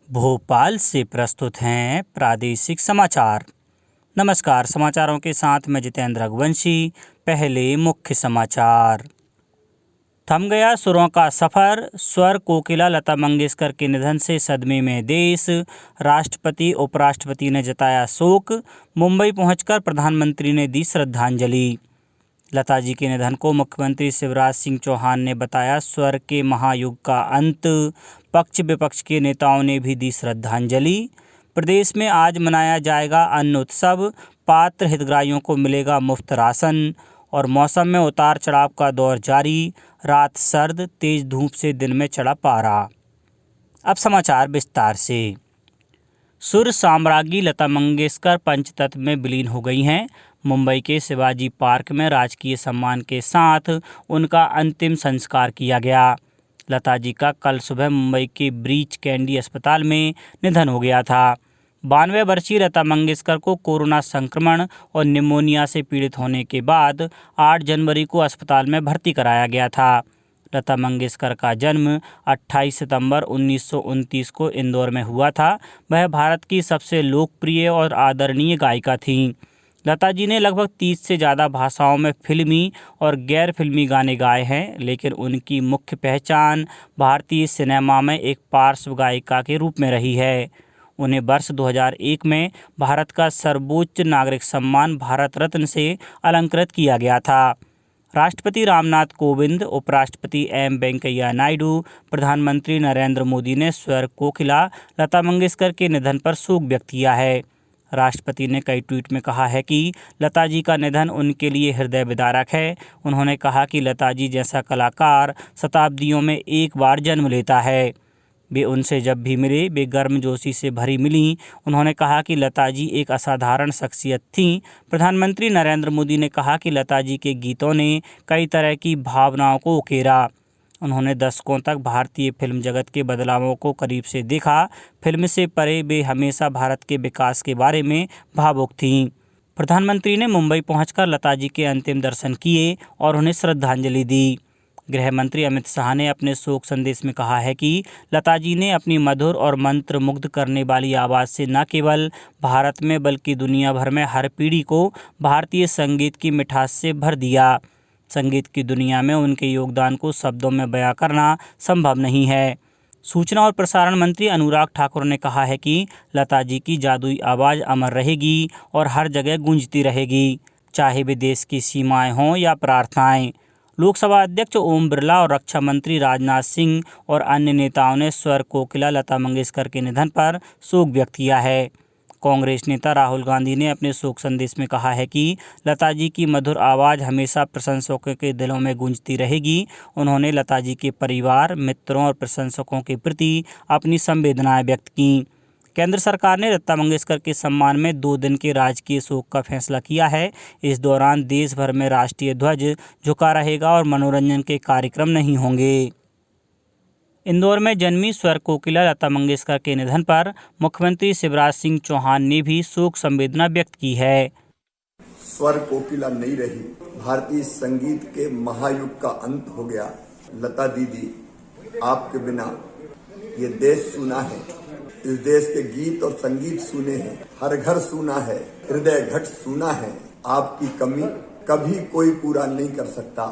भोपाल से प्रस्तुत हैं प्रादेशिक समाचार। नमस्कार, समाचारों के साथ मैं जितेंद्र रघुवंशी। पहले मुख्य समाचार। थम गया सुरों का सफर, स्वर कोकिला लता मंगेशकर के निधन से सदमे में देश। राष्ट्रपति उपराष्ट्रपति ने जताया शोक। मुंबई पहुंचकर प्रधानमंत्री ने दी श्रद्धांजलि। लता जी के निधन को मुख्यमंत्री शिवराज सिंह चौहान ने बताया स्वर के महायुग का अंत। पक्ष विपक्ष के नेताओं ने भी दी श्रद्धांजलि। प्रदेश में आज मनाया जाएगा अन्न उत्सव, पात्र हितग्राहियों को मिलेगा मुफ्त राशन। और मौसम में उतार चढ़ाव का दौर जारी, रात सर्द, तेज धूप से दिन में चढ़ा पारा। अब समाचार विस्तार से। सुर साम्राज्ञी लता मंगेशकर पंचतत्व में विलीन हो गई हैं। मुंबई के शिवाजी पार्क में राजकीय सम्मान के साथ उनका अंतिम संस्कार किया गया। लता जी का कल सुबह मुंबई के ब्रीच कैंडी अस्पताल में निधन हो गया था। 92 वर्षीय लता मंगेशकर को कोरोना संक्रमण और निमोनिया से पीड़ित होने के बाद 8 जनवरी को अस्पताल में भर्ती कराया गया था। लता मंगेशकर का जन्म 28 सितंबर 1929 को इंदौर में हुआ था। वह भारत की सबसे लोकप्रिय और आदरणीय गायिका थीं। लता जी ने लगभग 30 से ज़्यादा भाषाओं में फिल्मी और गैर फिल्मी गाने गाए हैं, लेकिन उनकी मुख्य पहचान भारतीय सिनेमा में एक पार्श्व गायिका के रूप में रही है। उन्हें वर्ष 2001 में भारत का सर्वोच्च नागरिक सम्मान भारत रत्न से अलंकृत किया गया था। राष्ट्रपति रामनाथ कोविंद, उपराष्ट्रपति एम वेंकैया नायडू, प्रधानमंत्री नरेंद्र मोदी ने स्वर कोकिला लता मंगेशकर के निधन पर शोक व्यक्त किया है। राष्ट्रपति ने कई ट्वीट में कहा है कि लता जी का निधन उनके लिए हृदय विदारक है। उन्होंने कहा कि लता जी जैसा कलाकार शताब्दियों में एक बार जन्म लेता है। वे उनसे जब भी मिले वे गर्मजोशी से भरी मिलीं। उन्होंने कहा कि लता जी एक असाधारण शख्सियत थीं। प्रधानमंत्री नरेंद्र मोदी ने कहा कि लता जी के गीतों ने कई तरह की भावनाओं को उकेरा। उन्होंने दशकों तक भारतीय फिल्म जगत के बदलावों को करीब से देखा। फिल्म से परे वे हमेशा भारत के विकास के बारे में भावुक थीं। प्रधानमंत्री ने मुंबई पहुंचकर लता जी के अंतिम दर्शन किए और उन्हें श्रद्धांजलि दी। गृह मंत्री अमित शाह ने अपने शोक संदेश में कहा है कि लता जी ने अपनी मधुर और मंत्र मुग्ध करने वाली आवाज़ से न केवल भारत में बल्कि दुनिया भर में हर पीढ़ी को भारतीय संगीत की मिठास से भर दिया। संगीत की दुनिया में उनके योगदान को शब्दों में बयां करना संभव नहीं है। सूचना और प्रसारण मंत्री अनुराग ठाकुर ने कहा है कि लता जी की जादुई आवाज़ अमर रहेगी और हर जगह गूंजती रहेगी, चाहे वे देश की सीमाएं हों या प्रार्थनाएं। लोकसभा अध्यक्ष ओम बिरला और रक्षा मंत्री राजनाथ सिंह और अन्य नेताओं ने स्वर कोकिला लता मंगेशकर के निधन पर शोक व्यक्त किया है। कांग्रेस नेता राहुल गांधी ने अपने शोक संदेश में कहा है कि लता जी की मधुर आवाज़ हमेशा प्रशंसकों के दिलों में गूंजती रहेगी। उन्होंने लता जी के परिवार, मित्रों और प्रशंसकों के प्रति अपनी संवेदनाएं व्यक्त की। केंद्र सरकार ने लता मंगेशकर के सम्मान में 2 दिन के राजकीय शोक का फैसला किया है। इस दौरान देश भर में राष्ट्रीय ध्वज झुका रहेगा और मनोरंजन के कार्यक्रम नहीं होंगे। इंदौर में जन्मी स्वर कोकिला लता मंगेशकर के निधन पर मुख्यमंत्री शिवराज सिंह चौहान ने भी शोक संवेदना व्यक्त की है। स्वर कोकिला नहीं रही, भारतीय संगीत के महायुग का अंत हो गया। लता दीदी, आपके बिना ये देश सुना है, इस देश के गीत और संगीत सुने हैं, हर घर सुना है, हृदय घट सुना है। आपकी कमी कभी कोई पूरा नहीं कर सकता।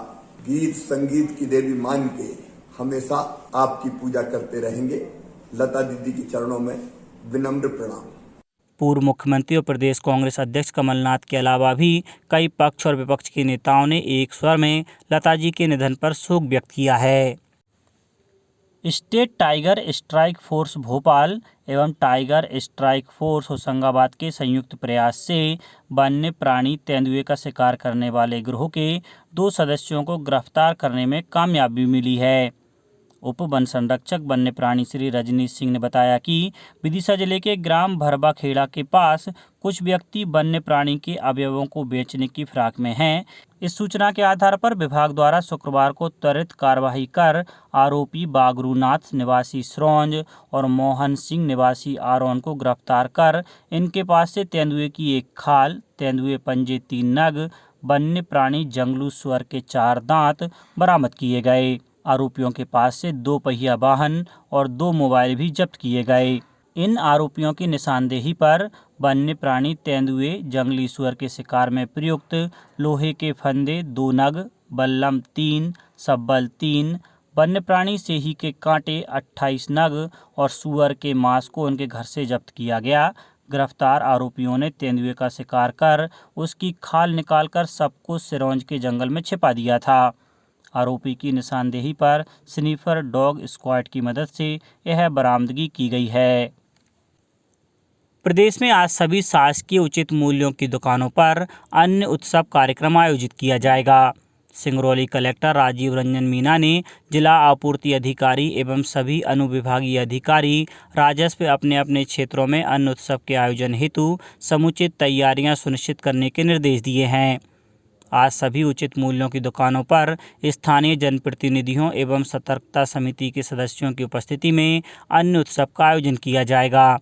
गीत संगीत की देवी मान के हमेशा आपकी पूजा करते रहेंगे। लता दीदी के चरणों में विनम्र प्रणाम। पूर्व मुख्यमंत्री और प्रदेश कांग्रेस अध्यक्ष कमलनाथ के अलावा भी कई पक्ष और विपक्ष के नेताओं ने एक स्वर में लता जी के निधन पर शोक व्यक्त किया है। State tiger strike force Bhopal एवं टाइगर स्ट्राइक फोर्स होशंगाबाद के संयुक्त प्रयास से वन्य प्राणी तेंदुए का शिकार करने वाले गिरोह के 2 सदस्यों को गिरफ्तार करने में कामयाबी मिली है। उप वन संरक्षक वन्य प्राणी श्री रजनीश सिंह ने बताया कि विदिशा जिले के ग्राम भरबा खेड़ा के पास कुछ व्यक्ति वन्य प्राणी के अवयवों को बेचने की फिराक में हैं। इस सूचना के आधार पर विभाग द्वारा शुक्रवार को त्वरित कार्रवाई कर आरोपी बागरूनाथ निवासी स्रौंज और मोहन सिंह निवासी आरोन को गिरफ्तार कर इनके पास से तेंदुए की 1 खाल, तेंदुए पंजे 3 नग, वन्य प्राणी जंगलू सुअर के 4 दांत बरामद किए गए। आरोपियों के पास से 2 पहिया वाहन और 2 मोबाइल भी जब्त किए गए। इन आरोपियों की निशानदेही पर वन्य प्राणी तेंदुए जंगली सुअर के शिकार में प्रयुक्त लोहे के फंदे 2 नग, बल्लम 3, सब्बल 3, वन्य प्राणी सेही के कांटे 28 नग और सुअर के मांस को उनके घर से जब्त किया गया। गिरफ्तार आरोपियों ने तेंदुए का शिकार कर उसकी खाल निकालकर सबको सिरोंज के जंगल में छिपा दिया था। आरोपी की निशानदेही पर स्नीफर डॉग स्क्वाड की मदद से यह बरामदगी की गई है। प्रदेश में आज सभी शासकीय उचित मूल्यों की दुकानों पर अन्न उत्सव कार्यक्रम आयोजित किया जाएगा। सिंगरौली कलेक्टर राजीव रंजन मीना ने जिला आपूर्ति अधिकारी एवं सभी अनुविभागीय अधिकारी राजस्व अपने अपने क्षेत्रों में अन्न उत्सव के आयोजन हेतु समुचित तैयारियां सुनिश्चित करने के निर्देश दिए हैं। आज सभी उचित मूल्यों की दुकानों पर स्थानीय जनप्रतिनिधियों एवं सतर्कता समिति के सदस्यों की उपस्थिति में अन्न उत्सव का आयोजन किया जाएगा,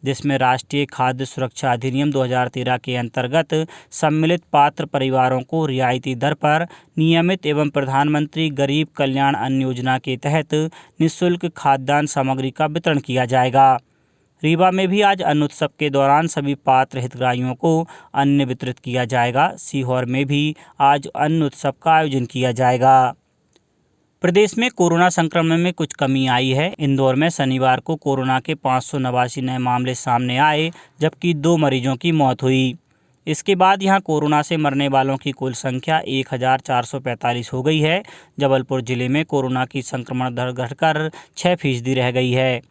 जिसमें राष्ट्रीय खाद्य सुरक्षा अधिनियम 2013 के अंतर्गत सम्मिलित पात्र परिवारों को रियायती दर पर नियमित एवं प्रधानमंत्री गरीब कल्याण अन्न योजना के तहत निःशुल्क खाद्यान्न सामग्री का वितरण किया जाएगा। रीवा में भी आज अन्न उत्सव के दौरान सभी पात्र हितग्राहियों को अन्न वितरित किया जाएगा। सीहोर में भी आज अन्न उत्सव का आयोजन किया जाएगा। प्रदेश में कोरोना संक्रमण में कुछ कमी आई है। इंदौर में शनिवार को कोरोना के 589 नए मामले सामने आए, जबकि 2 मरीजों की मौत हुई। इसके बाद यहां कोरोना से मरने वालों की कुल संख्या 1445 हो गई है। जबलपुर जिले में कोरोना की संक्रमण दर घटकर 6% रह गई है।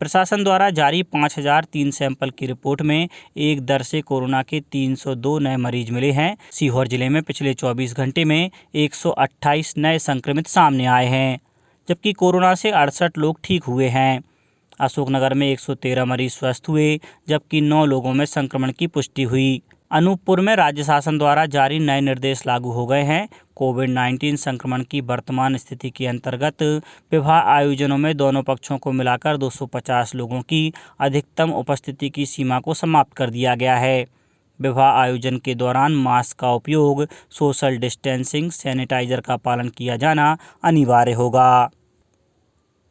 प्रशासन द्वारा जारी 5003 सैंपल की रिपोर्ट में एक दर से कोरोना के 302 नए मरीज मिले हैं। सीहोर जिले में पिछले 24 घंटे में 128 नए संक्रमित सामने आए हैं, जबकि कोरोना से 68 लोग ठीक हुए हैं। अशोकनगर में 113 मरीज स्वस्थ हुए, जबकि 9 लोगों में संक्रमण की पुष्टि हुई। अनूपपुर में राज्य शासन द्वारा जारी नए निर्देश लागू हो गए हैं। कोविड-19 संक्रमण की वर्तमान स्थिति के अंतर्गत विवाह आयोजनों में दोनों पक्षों को मिलाकर 250 लोगों की अधिकतम उपस्थिति की सीमा को समाप्त कर दिया गया है। विवाह आयोजन के दौरान मास्क का उपयोग, सोशल डिस्टेंसिंग, सैनिटाइजर का पालन किया जाना अनिवार्य होगा।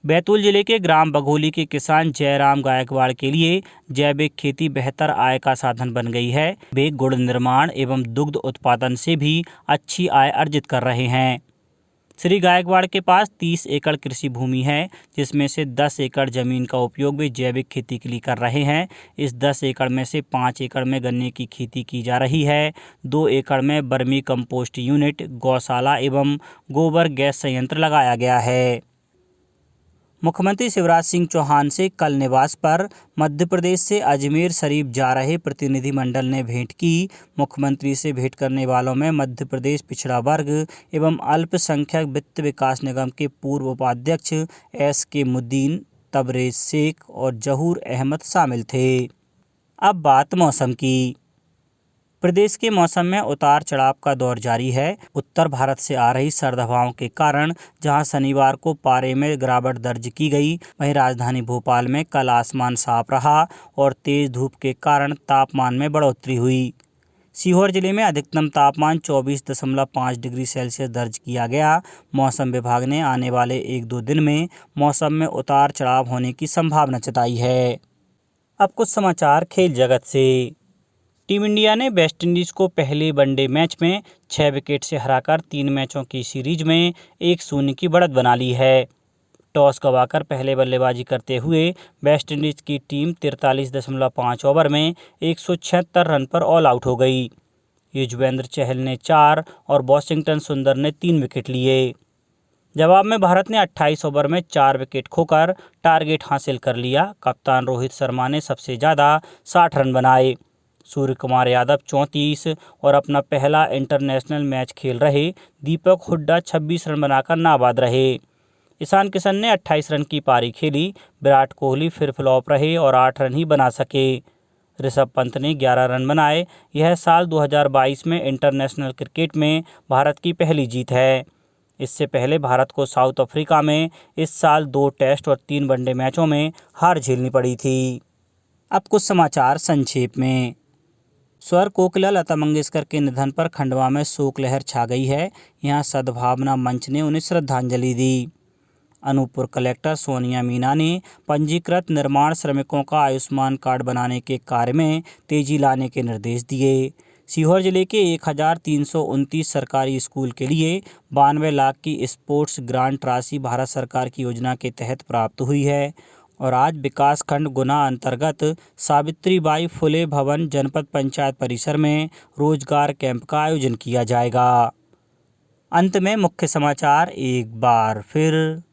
बैतूल जिले के ग्राम बघोली के किसान जयराम गायकवाड़ के लिए जैविक खेती बेहतर आय का साधन बन गई है। वे गुड़ निर्माण एवं दुग्ध उत्पादन से भी अच्छी आय अर्जित कर रहे हैं। श्री गायकवाड़ के पास 30 एकड़ कृषि भूमि है, जिसमें से 10 एकड़ जमीन का उपयोग वे जैविक खेती के लिए कर रहे हैं। इस 10 एकड़ में से 5 एकड़ में गन्ने की खेती की जा रही है। 2 एकड़ में वर्मी कंपोस्ट यूनिट, गौशाला एवं गोबर गैस संयंत्र लगाया गया है। मुख्यमंत्री शिवराज सिंह चौहान से कल निवास पर मध्य प्रदेश से अजमेर शरीफ जा रहे प्रतिनिधिमंडल ने भेंट की। मुख्यमंत्री से भेंट करने वालों में मध्य प्रदेश पिछड़ा वर्ग एवं अल्पसंख्यक वित्त विकास निगम के पूर्व उपाध्यक्ष SK मुद्दीन, तबरेज शेख और जहूर अहमद शामिल थे। अब बात मौसम की। प्रदेश के मौसम में उतार चढ़ाव का दौर जारी है। उत्तर भारत से आ रही सर्द हवाओं के कारण जहां शनिवार को पारे में गिरावट दर्ज की गई, वहीं राजधानी भोपाल में कल आसमान साफ रहा और तेज धूप के कारण तापमान में बढ़ोतरी हुई। सीहोर जिले में अधिकतम तापमान 24.5 डिग्री सेल्सियस दर्ज किया गया। मौसम विभाग ने आने वाले 1-2 दिन में मौसम में उतार चढ़ाव होने की संभावना जताई है। अब कुछ समाचार खेल जगत से। टीम इंडिया ने वेस्टइंडीज़ को पहले वनडे मैच में 6 विकेट से हराकर 3 मैचों की सीरीज में 1-0 की बढ़त बना ली है। टॉस गंवाकर पहले बल्लेबाजी करते हुए वेस्टइंडीज़ की टीम 43.5 ओवर में 176 रन पर ऑल आउट हो गई। युजवेंद्र चहल ने 4 और वॉशिंगटन सुंदर ने 3 विकेट लिए। जवाब में भारत ने 28 ओवर में 4 विकेट खोकर टारगेट हासिल कर लिया। कप्तान रोहित शर्मा ने सबसे ज़्यादा 60 रन बनाए। सूर्य कुमार यादव 34 और अपना पहला इंटरनेशनल मैच खेल रहे दीपक हुड्डा 26 रन बनाकर नाबाद रहे। ईशान किशन ने 28 रन की पारी खेली। विराट कोहली फिर फ्लॉप रहे और 8 रन ही बना सके। ऋषभ पंत ने 11 रन बनाए। यह साल 2022 में इंटरनेशनल क्रिकेट में भारत की पहली जीत है। इससे पहले भारत को साउथ अफ्रीका में इस साल 2 टेस्ट और 3 वनडे मैचों में हार झेलनी पड़ी थी। अब कुछ समाचार संक्षेप में। स्वर कोकिला लता मंगेशकर के निधन पर खंडवा में शोक लहर छा गई है। यहां सद्भावना मंच ने उन्हें श्रद्धांजलि दी। अनूपपुर कलेक्टर सोनिया मीना ने पंजीकृत निर्माण श्रमिकों का आयुष्मान कार्ड बनाने के कार्य में तेजी लाने के निर्देश दिए। सीहोर जिले के 1329 सरकारी स्कूल के लिए 92 लाख की स्पोर्ट्स ग्रांट राशि भारत सरकार की योजना के तहत प्राप्त हुई है और आज विकासखंड गुना अंतर्गत सावित्रीबाई फुले भवन जनपद पंचायत परिसर में रोजगार कैंप का आयोजन किया जाएगा। अंत में मुख्य समाचार एक बार फिर।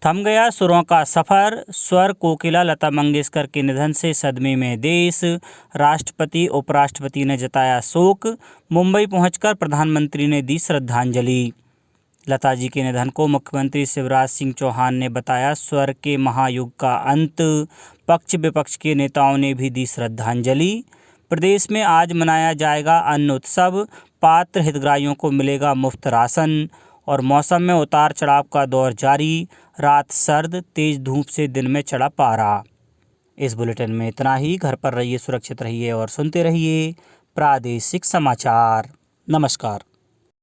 थम गया सुरों का सफ़र, स्वर कोकिला लता मंगेशकर के निधन से सदमे में देश। राष्ट्रपति उपराष्ट्रपति ने जताया शोक। मुंबई पहुंचकर प्रधानमंत्री ने दी श्रद्धांजलि। लता जी के निधन को मुख्यमंत्री शिवराज सिंह चौहान ने बताया स्वर के महायुग का अंत। पक्ष विपक्ष के नेताओं ने भी दी श्रद्धांजलि। प्रदेश में आज मनाया जाएगा अन्न उत्सव। पात्र हितग्राहियों को मिलेगा मुफ्त राशन और मौसम में उतार चढ़ाव का दौर जारी। रात सर्द, तेज धूप से दिन में चढ़ा पारा। इस बुलेटिन में इतना ही। घर पर रहिए, सुरक्षित रहिए और सुनते रहिए प्रादेशिक समाचार। नमस्कार।